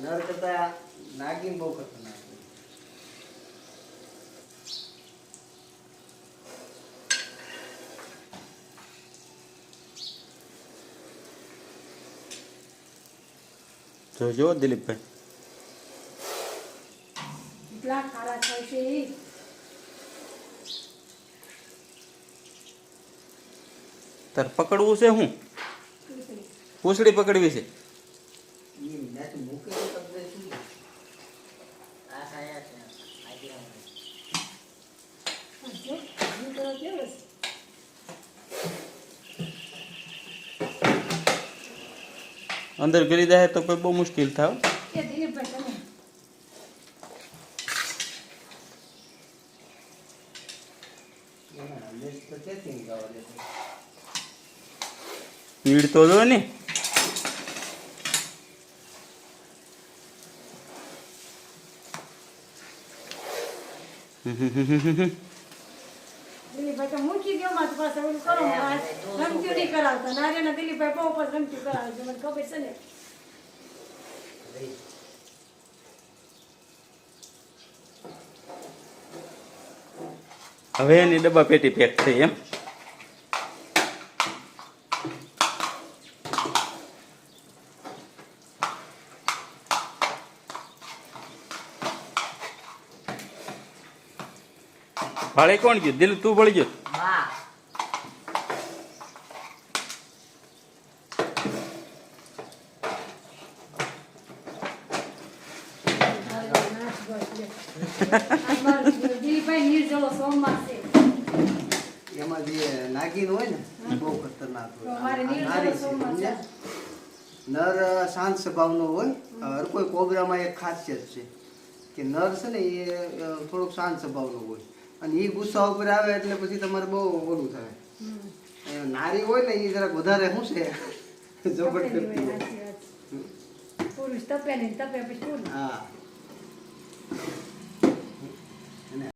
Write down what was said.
નર કરતા નાગિન બહુ ખતરનાક છે જો દિલીપભાઈ કેટલા ખારા થાય છે ઈ. તાર પકડવું છે હું પૂછડી પકડવી છે ઈ મેચ મૂકે તો તમને શું આ ખાયા છે આજે જો હું તો કેવું છે. અંદર ગરી જાય તો કોઈ બહુ મુશ્કેલ થાય કે દિલીપભાઈ તમે એના મેચ તો ચેકિંગ ગાવા દેતો પીડ તો જો ને દિલીપભાઈ તો મૂકી ગયો મારી પાસે ઓલું કરો રમતું નહીં કરાવતા નારિયેળના દિલીપભાઈ બહુ પર રમતું કરાવે છે મને ખબર છે ને. હવે એની ડબ્બા પેટી પેક થઈ એમ ભાડે કોણ ગયું દિલ તું ભળી ગયો વાહ દિલીપભાઈ નિર્જળો સોમવાર છે. એમાં જે નાગિન હોય ને એ બહુ ખતરનાક તો હોય મારે આ નિર્જળો નારી છે, સોમવાર છે. સમજ્યા? નર શાંત સ્વભાવનો હોય હર કોઈ કોબરામાં એક ખાસિયત છે કે નર છે ને એ થોડોક શાંત સ્વભાવનો હોય અને એ ગુસ્સા ઉપર આવે એટલે પછી તમારે બહુ ઓલું થાય. નારી હોય ને એ જરાક વધારે શું છે જબર તપેલી કરતી હોય, હોય. સાચી વાત છે. પુરુષ તપે નહીં તપે પછી પુરુષ. હા